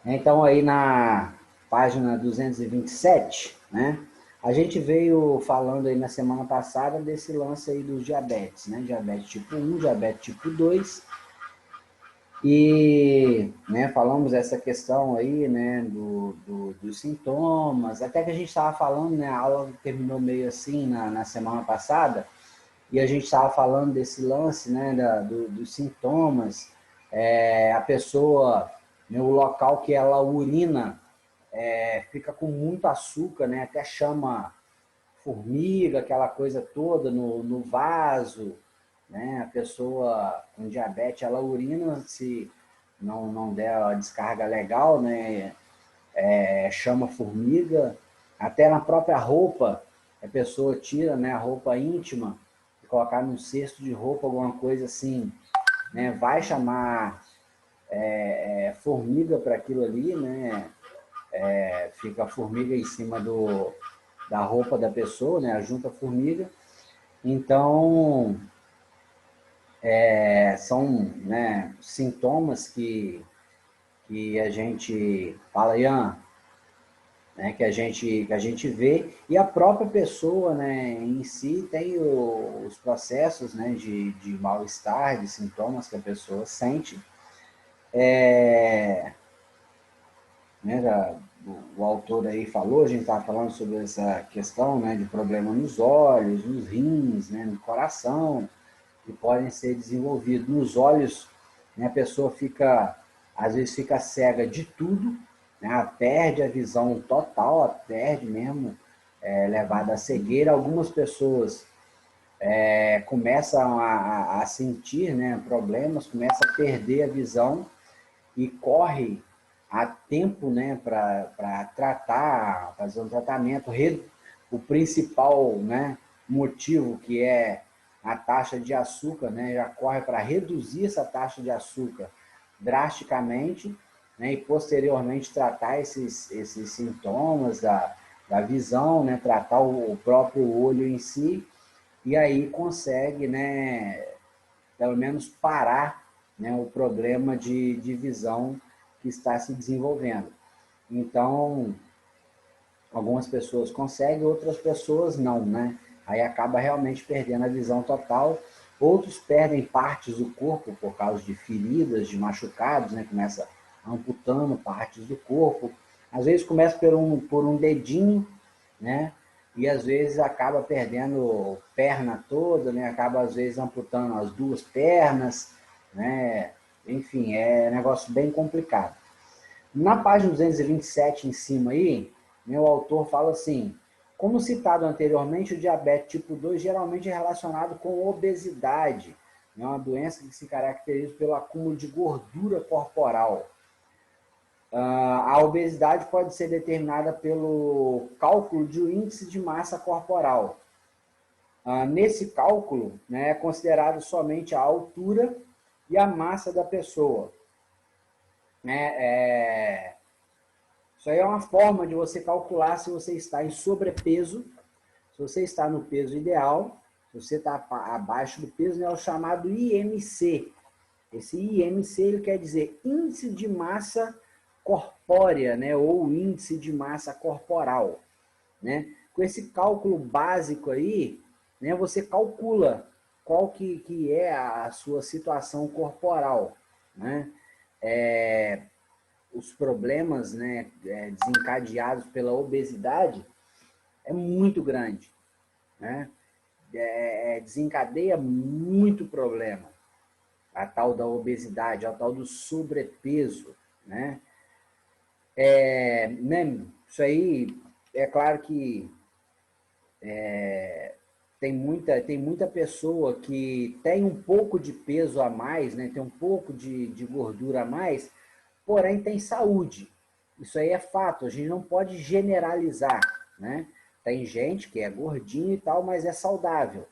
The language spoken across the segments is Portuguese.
Então, aí na página 227, né? A gente veio falando aí na semana passada desse lance aí dos diabetes, né? Diabetes tipo 1, diabetes tipo 2. E né, falamos essa questão aí, né, dos sintomas, até que a gente estava falando, né, a aula terminou meio assim na semana passada, e a gente estava falando desse lance, né, dos sintomas, a pessoa, né, o local que ela urina fica com muito açúcar, né, até chama formiga, aquela coisa toda no vaso, né? A pessoa com diabetes, ela urina, se não der a descarga legal, né? Chama formiga, até na própria roupa, a pessoa tira, né, a roupa íntima, e colocar num cesto de roupa, alguma coisa assim, né? Vai chamar formiga para aquilo ali, né? Fica a formiga em cima da roupa da pessoa, né? Junta a formiga. Então, são, né, sintomas que a gente fala, Ian, né, que a gente vê, e a própria pessoa, né, em si tem os processos, né, de mal-estar, de sintomas que a pessoa sente, né, o autor aí falou, a gente estava falando sobre essa questão, né, de problema nos olhos, nos rins, né, no coração, que podem ser desenvolvidos. Nos olhos, né, a pessoa fica, às vezes fica cega de tudo, né, perde a visão total, perde mesmo, levada à cegueira. Algumas pessoas começam a sentir, né, problemas, começam a perder a visão e corre a tempo, né, para tratar, fazer um tratamento. O principal, né, motivo que é a taxa de açúcar, né, já corre para reduzir essa taxa de açúcar drasticamente, né, e posteriormente tratar esses sintomas da visão, né, tratar o próprio olho em si, e aí consegue, né, pelo menos parar, né, o problema de visão que está se desenvolvendo. Então, algumas pessoas conseguem, outras pessoas não, né? Aí acaba realmente perdendo a visão total. Outros perdem partes do corpo por causa de feridas, de machucados, né? Começa amputando partes do corpo. Às vezes começa por um dedinho, né? E às vezes acaba perdendo perna toda, né? Acaba às vezes amputando as duas pernas, né? Enfim, é um negócio bem complicado. Na página 227 em cima aí, né, o autor fala assim: como citado anteriormente, o diabetes tipo 2 geralmente é relacionado com obesidade, né, uma doença que se caracteriza pelo acúmulo de gordura corporal. A obesidade pode ser determinada pelo cálculo de um índice de massa corporal. Nesse cálculo, né, é considerado somente a altura e a massa da pessoa. Né? Isso aí é uma forma de você calcular se você está em sobrepeso, se você está no peso ideal, se você está abaixo do peso, né, é o chamado IMC. Esse IMC ele quer dizer índice de massa corpórea, né, ou índice de massa corporal, né? Com esse cálculo básico aí, né, você calcula qual que é a sua situação corporal, né? Os problemas, né, desencadeados pela obesidade é muito grande, né? Desencadeia muito problema. A tal da obesidade, a tal do sobrepeso, né? Né? Isso aí, é claro que tem muita pessoa que tem um pouco de peso a mais, né? Tem um pouco de gordura a mais, porém tem saúde. Isso aí é fato, a gente não pode generalizar, né? Tem gente que é gordinho e tal, mas é saudável.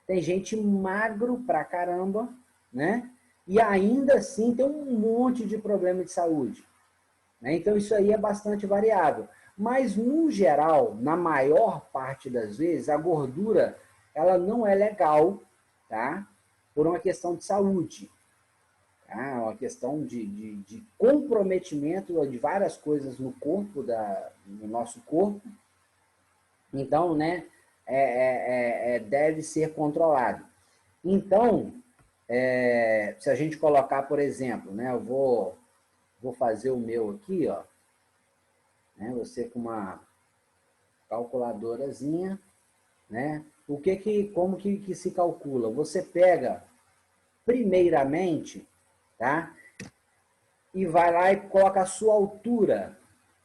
Tem gente magro pra caramba, né? E ainda assim tem um monte de problema de saúde. Né? Então isso aí é bastante variável. Mas no geral, na maior parte das vezes, a gordura ela não é legal, tá? Por uma questão de saúde. Tá? Uma questão de comprometimento de várias coisas no corpo, no nosso corpo. Então, né, deve ser controlado. Então, se a gente colocar, por exemplo, né, eu vou fazer o meu aqui, ó, né, você com uma calculadorazinha, né? Como que se calcula? Você pega, primeiramente, tá? E vai lá e coloca a sua altura.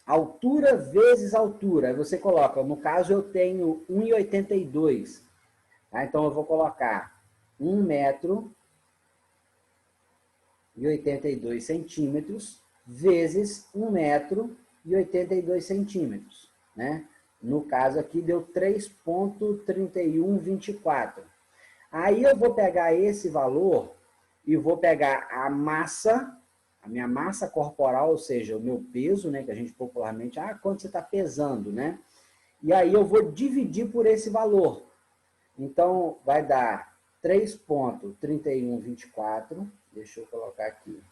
Altura vezes altura. Aí você coloca, no caso eu tenho 1,82. Tá? Então eu vou colocar 1 metro e 82 centímetros vezes 1 metro e 82 centímetros. Né? No caso aqui deu 3,3124. Aí eu vou pegar esse valor e vou pegar a massa, a minha massa corporal, ou seja, o meu peso, né, que a gente popularmente, quanto você está pesando, né? E aí eu vou dividir por esse valor. Então, vai dar 3,3124. Deixa eu colocar aqui.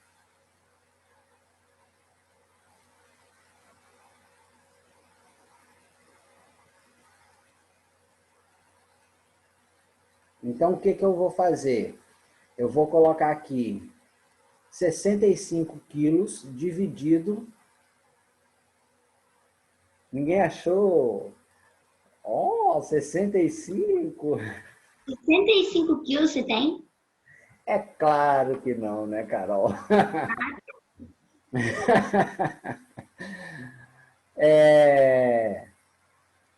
Então, o que eu vou fazer? Eu vou colocar aqui 65 quilos dividido. Ninguém achou? Ó, 65? 65 quilos você tem? É claro que não, né, Carol? É...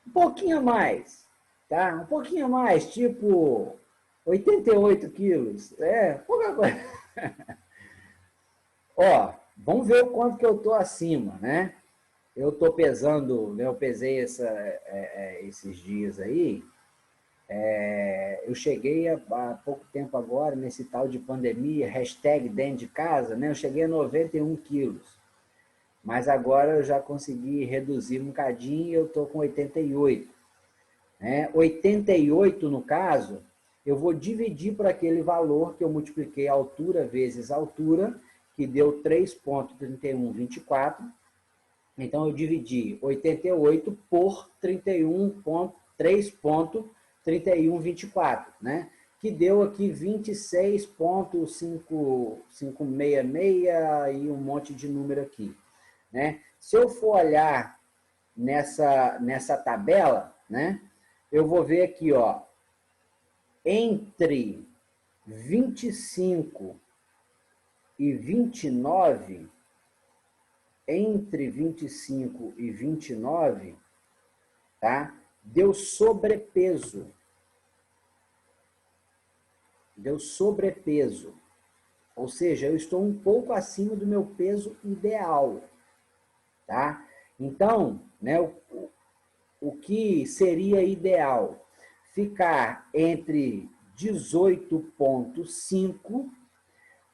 Um pouquinho a mais, tá? Um pouquinho a mais, tipo 88 quilos. Pouca coisa. Ó, vamos ver o quanto que eu tô acima, né? Eu tô pesando, né, eu pesei esses dias aí. Eu cheguei há pouco tempo agora, nesse tal de pandemia, hashtag dentro de casa, né? Eu cheguei a 91 quilos. Mas agora eu já consegui reduzir um bocadinho e eu estou com 88. Né? 88, no caso, eu vou dividir por aquele valor que eu multipliquei altura vezes altura, que deu 3,3124. Então, eu dividi 88 por 3,3124, né? Que deu aqui 26,566 e um monte de número aqui. Né? Se eu for olhar nessa tabela, né, eu vou ver aqui, ó, entre 25 e 29, entre 25 e 29, tá? Deu sobrepeso. Deu sobrepeso. Ou seja, eu estou um pouco acima do meu peso ideal, tá? Então, né, o que seria ideal? Ficar entre 18,5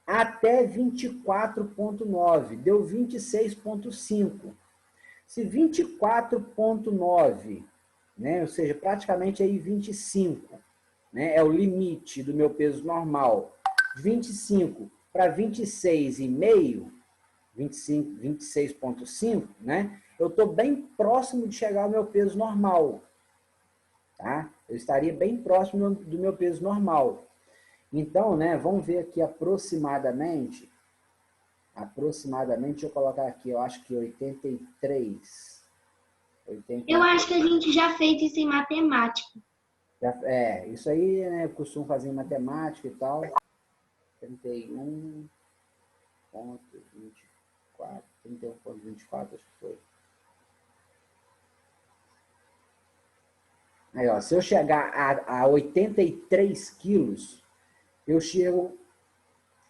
até 24,9. Deu 26,5. Se 24,9, né, ou seja, praticamente aí 25, né, é o limite do meu peso normal. 25 para 26,5, 25, 26,5, né? Eu estou bem próximo de chegar ao meu peso normal. Tá? Eu estaria bem próximo do meu peso normal. Então, né, vamos ver aqui aproximadamente, deixa eu colocar aqui, eu acho que 83. Eu 83. acho que a gente já fez isso em matemática. Isso aí, né, eu costumo fazer em matemática e tal. 31,24, 31,24 acho que foi. Aí, ó, se eu chegar a 83 quilos, eu chego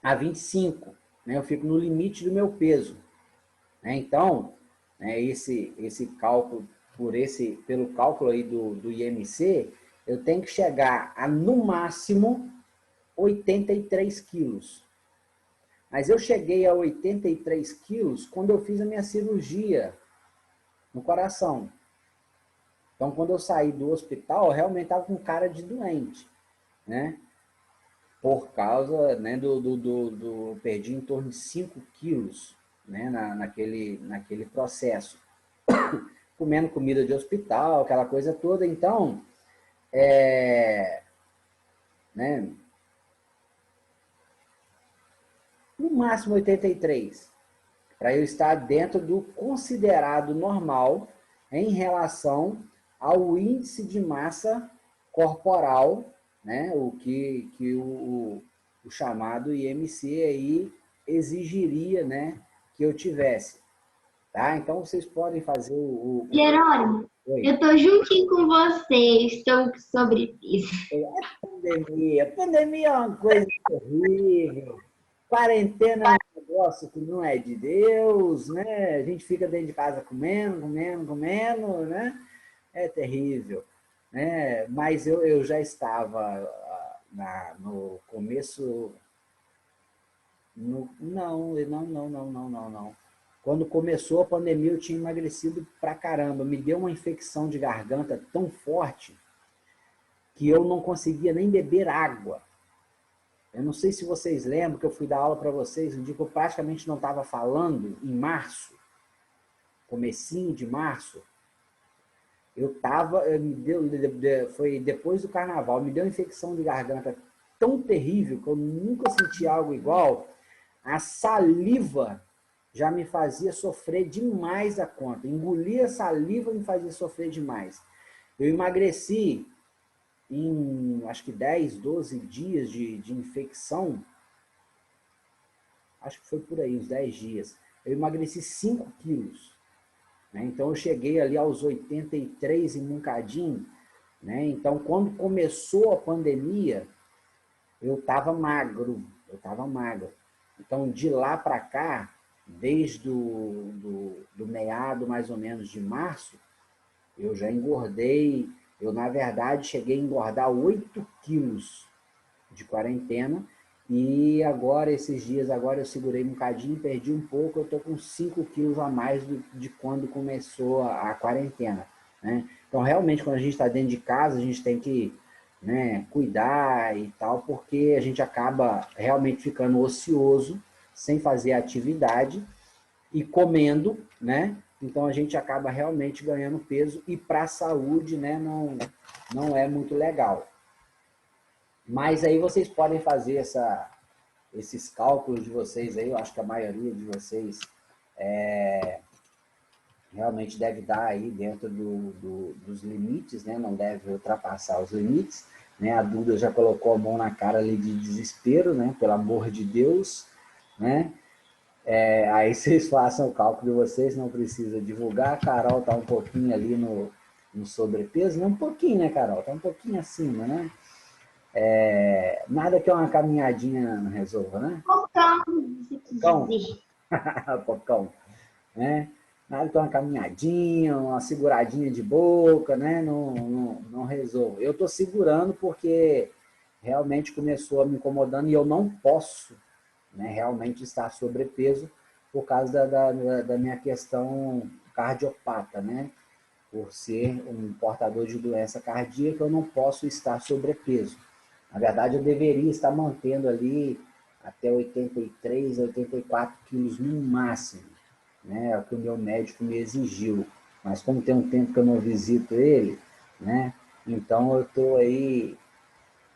a 25, né? Eu fico no limite do meu peso. Né? Então, né, esse cálculo, pelo cálculo aí do IMC, eu tenho que chegar a, no máximo, 83 quilos. Mas eu cheguei a 83 quilos quando eu fiz a minha cirurgia no coração. Então, quando eu saí do hospital, eu realmente estava com cara de doente, né? por causa, né, perdi em torno de 5 quilos, né, naquele processo. Comendo comida de hospital, aquela coisa toda. Então, né, no máximo 83, para eu estar dentro do considerado normal em relação ao índice de massa corporal, né, o chamado IMC aí exigiria, né, que eu tivesse. Tá? Então, vocês podem fazer Jerônimo, Oi. eu tô juntinho com você, estou com sobrepeso. Pandemia. Pandemia é uma coisa terrível. Quarentena é um negócio que não é de Deus, né? A gente fica dentro de casa comendo, comendo, comendo, né? É terrível, né? Mas eu já estava no começo... Não. Quando começou a pandemia, eu tinha emagrecido pra caramba. Me deu uma infecção de garganta tão forte que eu não conseguia nem beber água. Eu não sei se vocês lembram que eu fui dar aula para vocês um dia que eu praticamente não estava falando, em março, comecinho de março. Foi depois do carnaval, me deu uma infecção de garganta tão terrível que eu nunca senti algo igual. A saliva já me fazia sofrer demais a conta. Engolir a saliva me fazia sofrer demais. Eu emagreci em, acho que 10, 12 dias de infecção. Acho que foi por aí, uns 10 dias. Eu emagreci 5 quilos. Né? Então, eu cheguei ali aos 83 e moncadinho. Né? Então, quando começou a pandemia, eu estava magro. Então, de lá para cá, desde do meado mais ou menos de março, eu já engordei. Eu, na verdade, cheguei a engordar 8 quilos de quarentena. E agora, esses dias, agora eu segurei um bocadinho, perdi um pouco, eu estou com 5 quilos a mais de quando começou a quarentena. Né? Então, realmente, quando a gente está dentro de casa, a gente tem que, né, cuidar e tal, porque a gente acaba realmente ficando ocioso, sem fazer atividade e comendo, né? Então a gente acaba realmente ganhando peso e para a saúde, né, não é muito legal. Mas aí vocês podem fazer esses cálculos de vocês aí, eu acho que a maioria de vocês realmente deve dar aí dentro dos limites, né? Não deve ultrapassar os limites. Né? A Duda já colocou a mão na cara ali de desespero, né? Pelo amor de Deus, né? Aí vocês façam o cálculo de vocês, não precisa divulgar. A Carol está um pouquinho ali no sobrepeso, não um pouquinho, né, Carol? Está um pouquinho acima, né? Nada que uma caminhadinha não resolva, né? Pocão, se quis Pocão, dizer. pocão, né? Nada que uma caminhadinha, uma seguradinha de boca, né? Não resolve. Eu estou segurando porque realmente começou a me incomodando e eu não posso, né, realmente estar sobrepeso por causa da minha questão cardiopata, né? Por ser um portador de doença cardíaca, eu não posso estar sobrepeso. Na verdade, eu deveria estar mantendo ali até 83, 84 quilos no máximo, né? É o que o meu médico me exigiu. Mas como tem um tempo que eu não visito ele, né? Então eu estou aí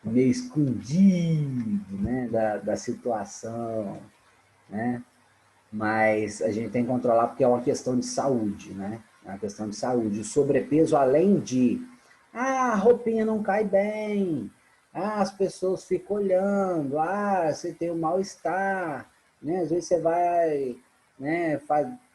meio escondido, né? Da situação, né? Mas a gente tem que controlar porque é uma questão de saúde, né? É uma questão de saúde. O sobrepeso, além de, a roupinha não cai bem, as pessoas ficam olhando, você tem um mal-estar, né? Às vezes você vai, né,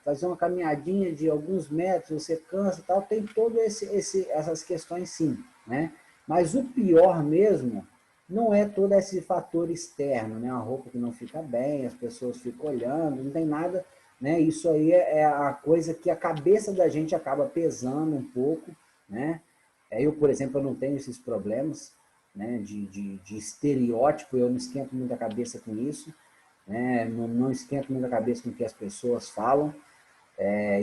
fazer uma caminhadinha de alguns metros, você cansa e tal, tem todas essas questões sim, né? Mas o pior mesmo não é todo esse fator externo, né? A roupa que não fica bem, as pessoas ficam olhando, não tem nada, né? Isso aí é a coisa que a cabeça da gente acaba pesando um pouco, né? Eu, por exemplo, eu não tenho esses problemas, né? De estereótipo, eu não esquento muito a cabeça com isso, né? Não esquento muito a cabeça com o que as pessoas falam,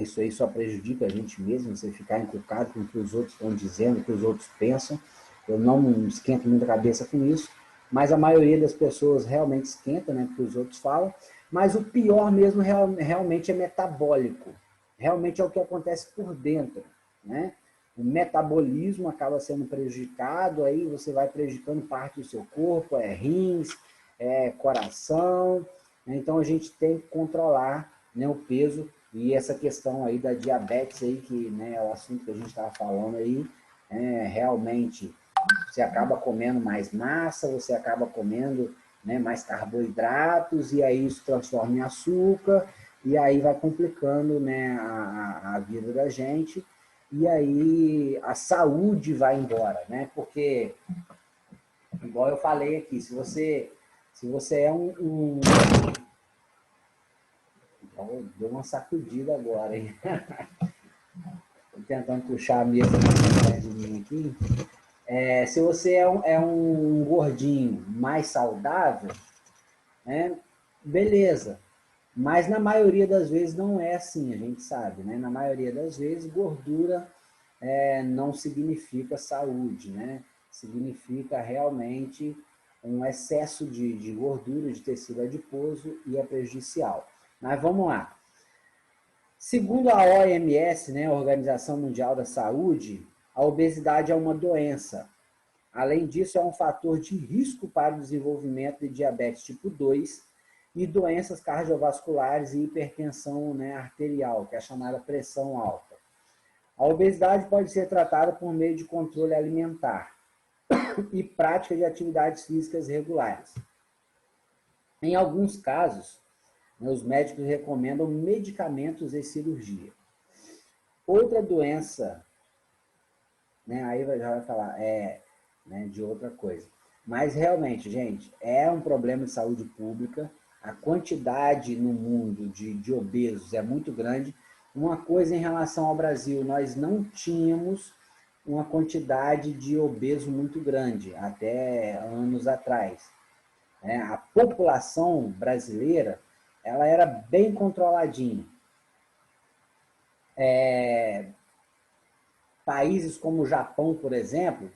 isso aí só prejudica a gente mesmo, você ficar encucado com o que os outros estão dizendo, o que os outros pensam. Eu não esquento muito a cabeça com isso, mas a maioria das pessoas realmente esquenta, né, porque os outros falam, mas o pior mesmo realmente é metabólico, realmente é o que acontece por dentro, né? O metabolismo acaba sendo prejudicado, aí você vai prejudicando parte do seu corpo, rins, coração, né? Então a gente tem que controlar, né, o peso, e essa questão aí da diabetes aí, que, né, é o assunto que a gente estava falando aí, realmente você acaba comendo mais massa, você acaba comendo, né, mais carboidratos, e aí isso transforma em açúcar, e aí vai complicando, né, a vida da gente, e aí a saúde vai embora, né? Porque, igual eu falei aqui, se você é oh, deu uma sacudida agora, hein? Tô tentando puxar a mesa de mim aqui. Se você é um gordinho mais saudável, né? Beleza. Mas na maioria das vezes não é assim, a gente sabe, né? Na maioria das vezes, gordura não significa saúde, né? Significa realmente um excesso de gordura, de tecido adiposo, e é prejudicial. Mas vamos lá. Segundo a OMS, né, a Organização Mundial da Saúde, a obesidade é uma doença. Além disso, é um fator de risco para o desenvolvimento de diabetes tipo 2 e doenças cardiovasculares e hipertensão, né, arterial, que é a chamada pressão alta. A obesidade pode ser tratada por meio de controle alimentar e prática de atividades físicas regulares. Em alguns casos, né, os médicos recomendam medicamentos e cirurgia. Outra doença, né, aí já vai falar, né, de outra coisa. Mas realmente, gente, é um problema de saúde pública. A quantidade no mundo de obesos é muito grande. Uma coisa em relação ao Brasil, nós não tínhamos uma quantidade de obeso muito grande até anos atrás. A população brasileira, ela era bem controladinha. Países como o Japão, por exemplo,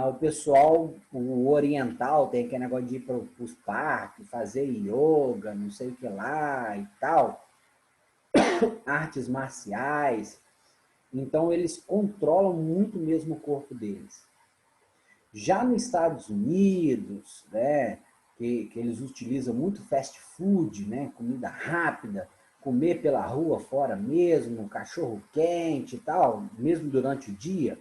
o pessoal, o oriental, tem aquele negócio de ir para os parques, fazer yoga, não sei o que lá e tal, artes marciais. Então, eles controlam muito mesmo o corpo deles. Já nos Estados Unidos, né, que eles utilizam muito fast food, né, comida rápida, comer pela rua fora mesmo, cachorro quente e tal, mesmo durante o dia,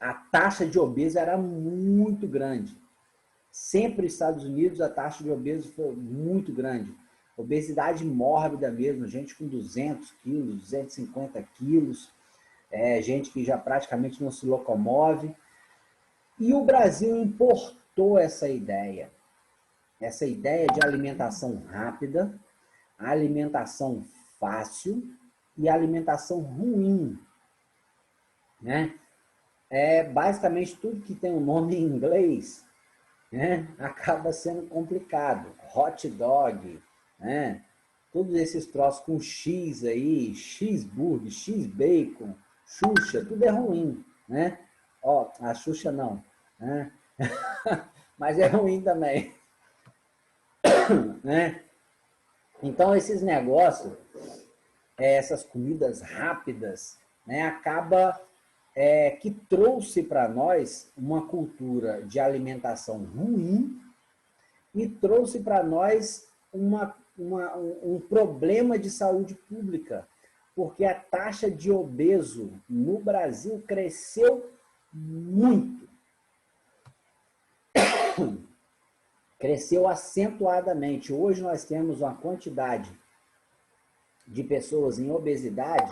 a taxa de obeso era muito grande. Sempre nos Estados Unidos a taxa de obeso foi muito grande. Obesidade mórbida mesmo, gente com 200 quilos, 250 quilos, gente que já praticamente não se locomove. E o Brasil importou essa ideia de alimentação rápida, alimentação fácil e alimentação ruim, né? Basicamente tudo que tem um nome em inglês, né, acaba sendo complicado. Hot dog, né? Todos esses troços com X aí, cheeseburger, X-bacon, Xuxa, tudo é ruim, né? Ó, a Xuxa não, né? Mas é ruim também, né? Então esses negócios, essas comidas rápidas, né, acaba que trouxe para nós uma cultura de alimentação ruim e trouxe para nós um problema de saúde pública, porque a taxa de obeso no Brasil cresceu muito. Cresceu acentuadamente. Hoje nós temos uma quantidade de pessoas em obesidade,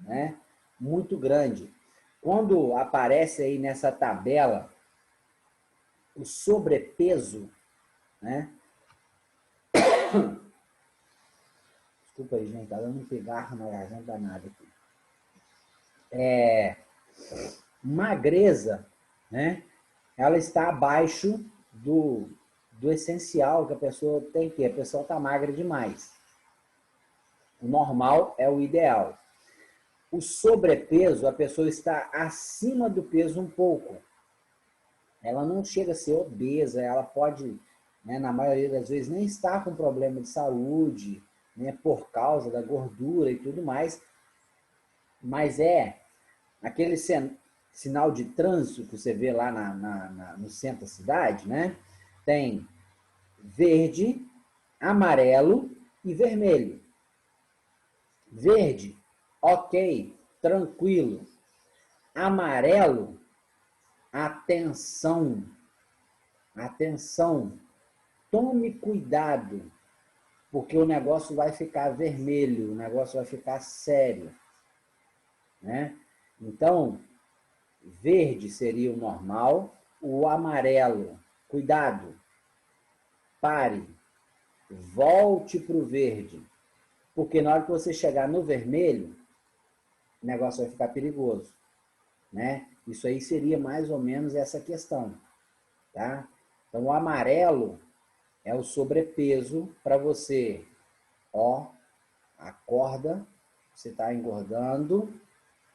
né, muito grande. Quando aparece aí nessa tabela o sobrepeso, né? Desculpa aí, gente, tá dando um pigarro na garganta danada aqui. Magreza, né? Ela está abaixo do essencial que a pessoa tem que ter. A pessoa está magra demais. O normal é o ideal. O sobrepeso, a pessoa está acima do peso um pouco. Ela não chega a ser obesa, ela pode, né, na maioria das vezes, nem estar com problema de saúde, né, por causa da gordura e tudo mais, mas é aquele sinal de trânsito que você vê lá no centro da cidade, né? Tem verde, amarelo e vermelho. Verde, ok, tranquilo. Amarelo, atenção, atenção, tome cuidado, porque o negócio vai ficar vermelho, o negócio vai ficar sério, né? Então, verde seria o normal, o amarelo, cuidado, pare, volte para o verde, porque na hora que você chegar no vermelho, o negócio vai ficar perigoso, né? Isso aí seria mais ou menos essa questão, tá? Então, o amarelo é o sobrepeso para você, ó, acorda, você está engordando,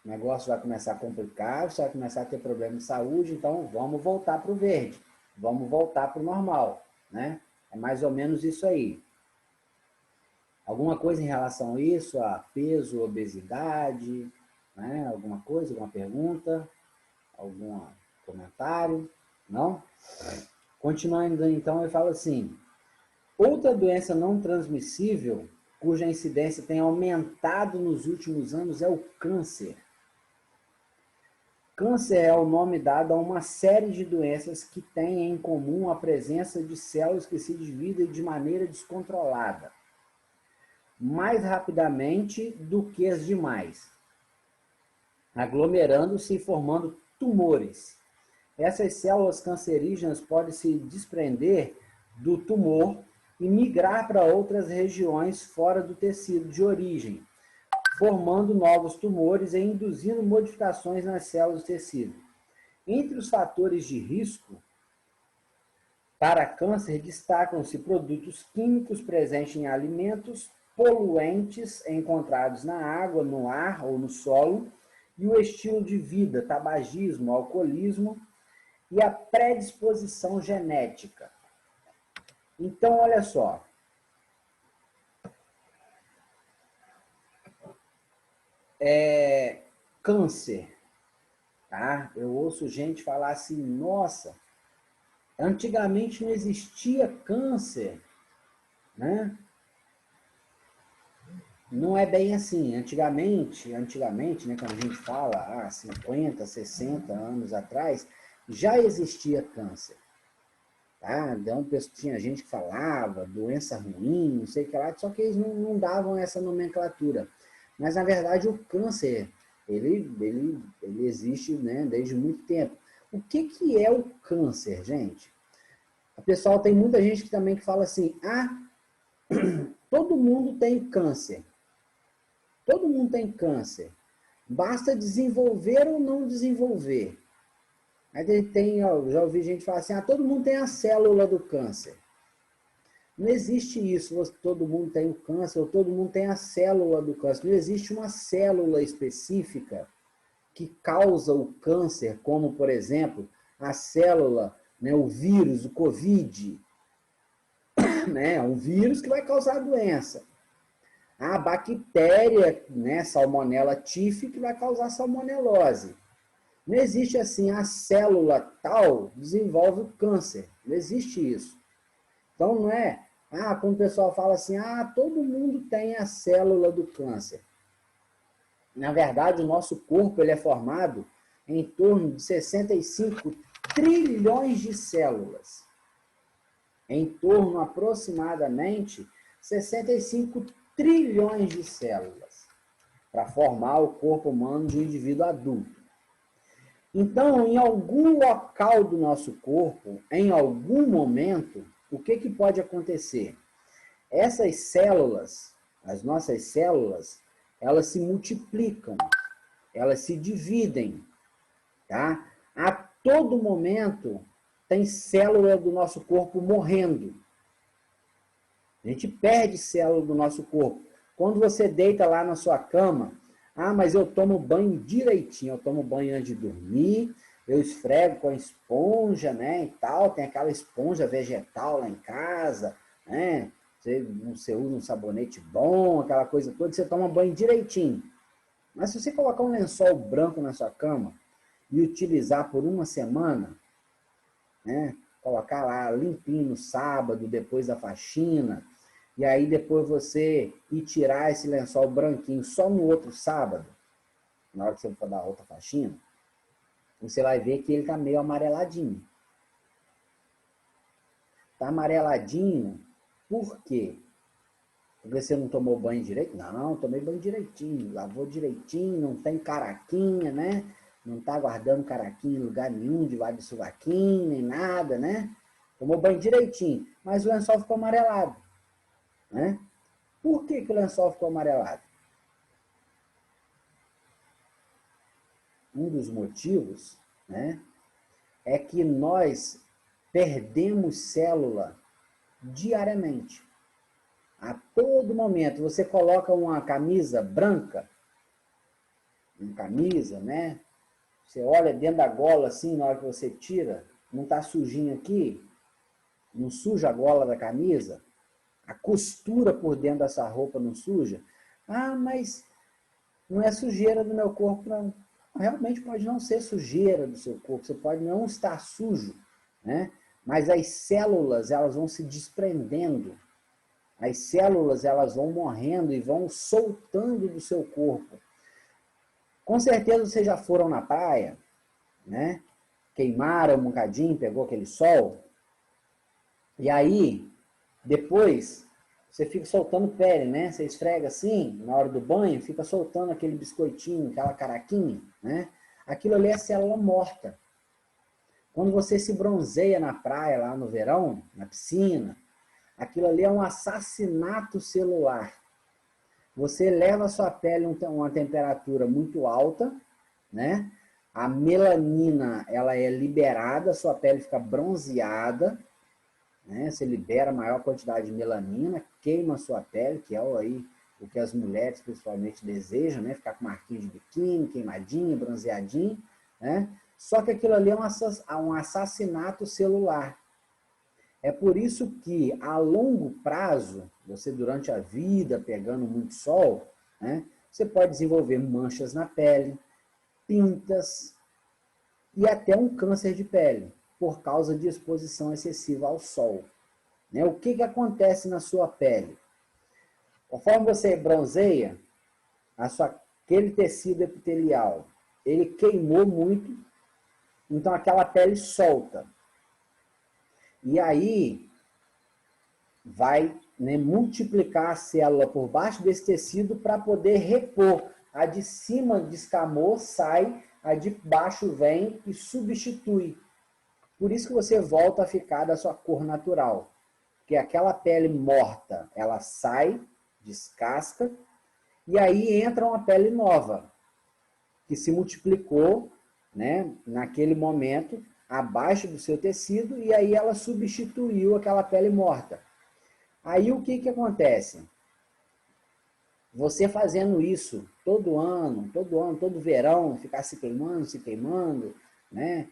o negócio vai começar a complicar, você vai começar a ter problema de saúde, então vamos voltar para o verde, vamos voltar para o normal, né? É mais ou menos isso aí. Alguma coisa em relação a isso, a peso, obesidade, né? Alguma coisa, alguma pergunta, algum comentário? Não? Continuando então, eu falo assim, outra doença não transmissível, cuja incidência tem aumentado nos últimos anos, é o câncer. Câncer é o nome dado a uma série de doenças que têm em comum a presença de células que se dividem de maneira descontrolada, mais rapidamente do que as demais, aglomerando-se e formando tumores. Essas células cancerígenas podem se desprender do tumor e migrar para outras regiões fora do tecido de origem, formando novos tumores e induzindo modificações nas células do tecido. Entre os fatores de risco para câncer destacam-se produtos químicos presentes em alimentos, poluentes encontrados na água, no ar ou no solo, e o estilo de vida, tabagismo, alcoolismo e a predisposição genética. Então, olha só. Câncer, tá? Eu ouço gente falar assim, nossa, antigamente não existia câncer, né? Não é bem assim. Antigamente, né, quando a gente fala, 50, 60 anos atrás, já existia câncer. Tá? Então, tinha gente que falava doença ruim, não sei o que lá, só que eles não davam essa nomenclatura. Mas, na verdade, o câncer, ele existe, né, desde muito tempo. O que é o câncer, gente? O pessoal, tem muita gente que também que fala assim, todo mundo tem câncer. Todo mundo tem câncer. Basta desenvolver ou não desenvolver. Aí já ouvi gente falar assim, todo mundo tem a célula do câncer. Não existe isso, todo mundo tem o câncer, ou todo mundo tem a célula do câncer. Não existe uma célula específica que causa o câncer, como, por exemplo, a célula, né, o vírus, o Covid, né, um vírus que vai causar a doença. A bactéria, né, Salmonella typhi, que vai causar salmonelose. Não existe assim, a célula tal desenvolve o câncer. Não existe isso. Então não é, como o pessoal fala assim, todo mundo tem a célula do câncer. Na verdade, o nosso corpo ele é formado em torno de 65 trilhões de células. Em torno, aproximadamente, 65 trilhões de células para formar o corpo humano de um indivíduo adulto. Então, em algum local do nosso corpo, em algum momento, o que pode acontecer? Essas células, as nossas células, elas se multiplicam, elas se dividem, tá? A todo momento tem célula do nosso corpo morrendo. A gente perde célula do nosso corpo. Quando você deita lá na sua cama, Ah, mas eu tomo banho direitinho, eu tomo banho antes de dormir, eu esfrego com a esponja, né, e tal, tem aquela esponja vegetal lá em casa, né, você usa um sabonete bom, aquela coisa toda, você toma banho direitinho. Mas se você colocar um lençol branco na sua cama e utilizar por uma semana, né, colocar lá limpinho no sábado, depois da faxina, e aí depois você ir tirar esse lençol branquinho só no outro sábado, na hora que você for dar outra faxina, você vai ver que ele está meio amareladinho. Está amareladinho, por quê? Porque você não tomou banho direito? Não, tomei banho direitinho, lavou direitinho, não tem caraquinha, né? Não tá guardando caraquinha em lugar nenhum, debaixo do sovaquinho, nem nada, né? Tomou banho direitinho, mas o lençol ficou amarelado, né? Por que que o lençol ficou amarelado? Um dos motivos, né, é que nós perdemos célula diariamente. A todo momento, você coloca uma camisa branca, uma camisa, né? Você olha dentro da gola assim, na hora que você tira, não está sujinho aqui, não suja a gola da camisa, a costura por dentro dessa roupa não suja. Ah, mas não é sujeira do meu corpo, não. Realmente pode não ser sujeira do seu corpo, você pode não estar sujo, né? Mas as células, elas vão se desprendendo, as células, elas vão morrendo e vão soltando do seu corpo. Com certeza vocês já foram na praia, né? Queimaram um bocadinho, pegou aquele sol, e aí, depois, você fica soltando pele, né? Você esfrega assim, na hora do banho, fica soltando aquele biscoitinho, aquela caraquinha, né? Aquilo ali é célula morta. Quando você se bronzeia na praia, lá no verão, na piscina, aquilo ali é um assassinato celular. Você leva a sua pele a uma temperatura muito alta, né? A melanina, ela é liberada, a sua pele fica bronzeada, né? Você libera maior quantidade de melanina, queima a sua pele, que é aí o que as mulheres principalmente desejam, né? Ficar com marquinhos de biquíni, queimadinha, bronzeadinha, né? Só que aquilo ali é um assassinato celular. É por isso que, a longo prazo, você durante a vida pegando muito sol, né? Você pode desenvolver manchas na pele, pintas e até um câncer de pele, por causa de exposição excessiva ao sol. Né? O que acontece na sua pele? Conforme você bronzeia, aquele tecido epitelial, ele queimou muito, então aquela pele solta. E aí vai, né, multiplicar a célula por baixo desse tecido para poder repor. A de cima descamou, sai, a de baixo vem e substitui. Por isso que você volta a ficar da sua cor natural. Porque aquela pele morta, ela sai, descasca, e aí entra uma pele nova, que se multiplicou, né, naquele momento, abaixo do seu tecido, e aí ela substituiu aquela pele morta. Aí o que acontece? Você fazendo isso todo verão, ficar se queimando, né?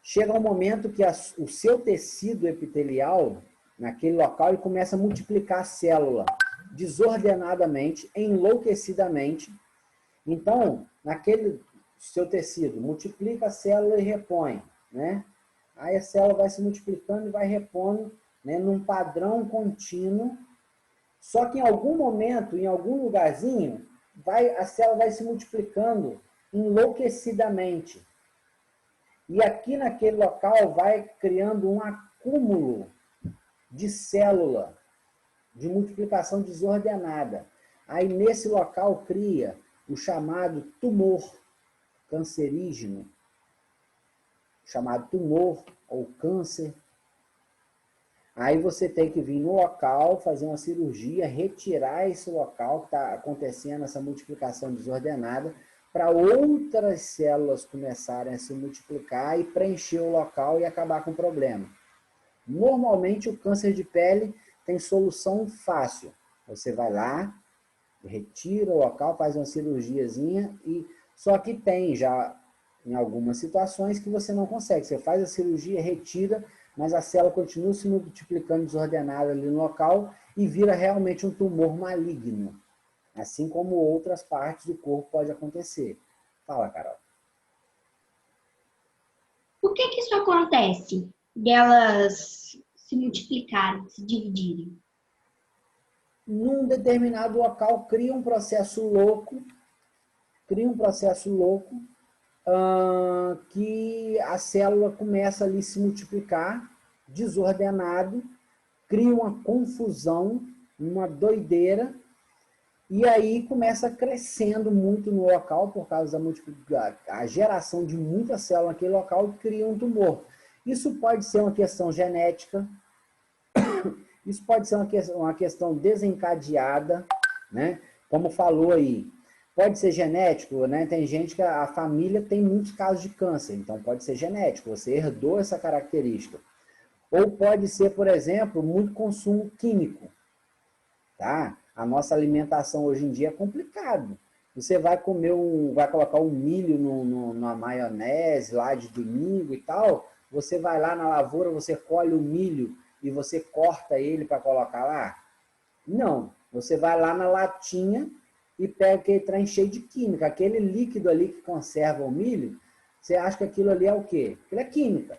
Chega um momento que o seu tecido epitelial, naquele local, ele começa a multiplicar a célula desordenadamente, enlouquecidamente. Então, naquele seu tecido, multiplica a célula e repõe, né? Aí a célula vai se multiplicando e vai repondo, né, num padrão contínuo. Só que em algum momento, em algum lugarzinho, a célula vai se multiplicando enlouquecidamente. E aqui naquele local vai criando um acúmulo de célula, de multiplicação desordenada. Aí nesse local cria o chamado tumor cancerígeno, chamado tumor ou câncer. Aí você tem que vir no local, fazer uma cirurgia, retirar esse local que está acontecendo, essa multiplicação desordenada, para outras células começarem a se multiplicar e preencher o local e acabar com o problema. Normalmente o câncer de pele tem solução fácil. Você vai lá, retira o local, faz uma cirurgiazinha, só que tem já em algumas situações que você não consegue. Você faz a cirurgia, retira, mas a célula continua se multiplicando desordenada ali no local e vira realmente um tumor maligno. Assim como outras partes do corpo pode acontecer. Fala, Carol. Por que isso acontece? Delas se multiplicarem, se dividirem? Num determinado local cria um processo louco, que a célula começa ali a se multiplicar, desordenado, cria uma confusão, uma doideira, e aí começa crescendo muito no local, por causa da geração de muita célula naquele local, e cria um tumor. Isso pode ser uma questão genética, isso pode ser uma questão desencadeada, né? Como falou aí, pode ser genético, né? Tem gente que a família tem muitos casos de câncer, então pode ser genético, você herdou essa característica. Ou pode ser, por exemplo, muito consumo químico, tá? A nossa alimentação hoje em dia é complicado. Você vai comer vai colocar um milho numa maionese lá de domingo e tal, você vai lá na lavoura, você colhe o milho e você corta ele para colocar lá? Não. Você vai lá na latinha e pega aquele trem cheio de química. Aquele líquido ali que conserva o milho, você acha que aquilo ali é o quê? Aquilo é química.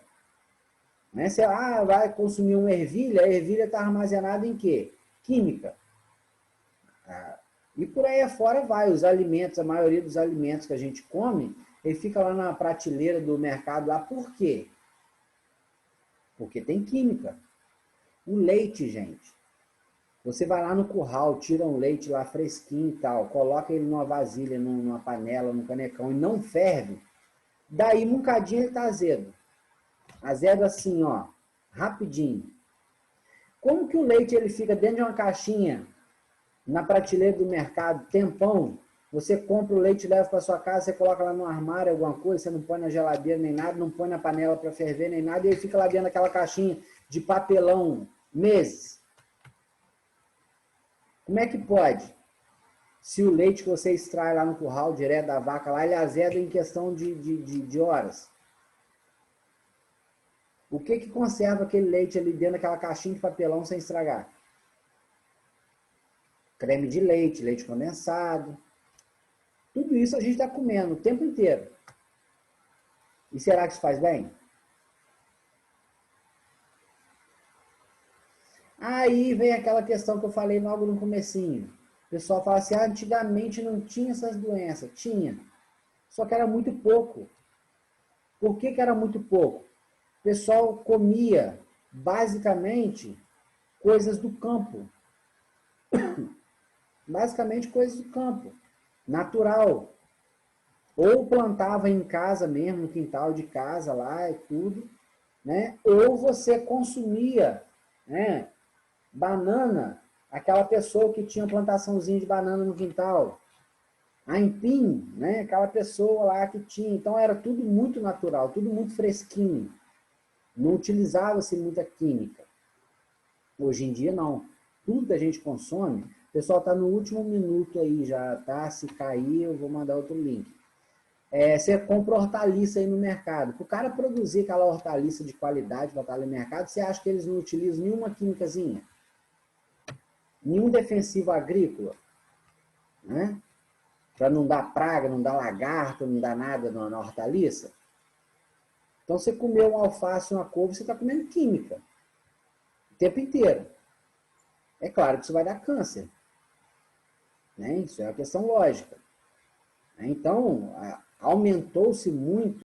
Né? Você vai consumir uma ervilha, a ervilha está armazenada em quê? Química. E por aí afora vai. Os alimentos, a maioria dos alimentos que a gente come, ele fica lá na prateleira do mercado lá. Por quê? Porque tem química. O leite, gente. Você vai lá no curral, tira um leite lá fresquinho e tal, coloca ele numa vasilha, numa panela, num canecão e não ferve, daí um bocadinho ele tá azedo. Azedo assim, ó, rapidinho. Como que o leite ele fica dentro de uma caixinha, na prateleira do mercado, tempão? Você compra o leite, leva para sua casa, você coloca lá no armário alguma coisa, você não põe na geladeira nem nada, não põe na panela para ferver nem nada, e ele fica lá dentro daquela caixinha de papelão meses. Como é que pode? Se o leite que você extrai lá no curral, direto da vaca, lá, ele azeda em questão de horas. O que conserva aquele leite ali dentro daquela caixinha de papelão sem estragar? Creme de leite, leite condensado. Tudo isso a gente está comendo o tempo inteiro. E será que isso faz bem? Aí vem aquela questão que eu falei logo no comecinho. O pessoal fala assim, antigamente não tinha essas doenças. Tinha. Só que era muito pouco. Por que era muito pouco? O pessoal comia, basicamente, coisas do campo. Basicamente, coisas do campo. Natural. Ou plantava em casa mesmo, no quintal de casa lá e tudo. Né? Ou você consumia, né? Banana, aquela pessoa que tinha plantaçãozinha de banana no quintal. Aipim, né? Aquela pessoa lá que tinha. Então era tudo muito natural, tudo muito fresquinho. Não utilizava-se muita química. Hoje em dia não. Tudo que a gente consome, o pessoal está no último minuto aí já, tá? Se cair, eu vou mandar outro link. Você compra hortaliça aí no mercado. Para o cara produzir aquela hortaliça de qualidade para estar no mercado, você acha que eles não utilizam nenhuma químicazinha? Nenhum defensivo agrícola, né? Para não dar praga, não dar lagarto, não dar nada na hortaliça. Então, você comeu uma alface, uma couve, você está comendo química. O tempo inteiro. É claro que isso vai dar câncer. Né? Isso é uma questão lógica. Então, aumentou-se muito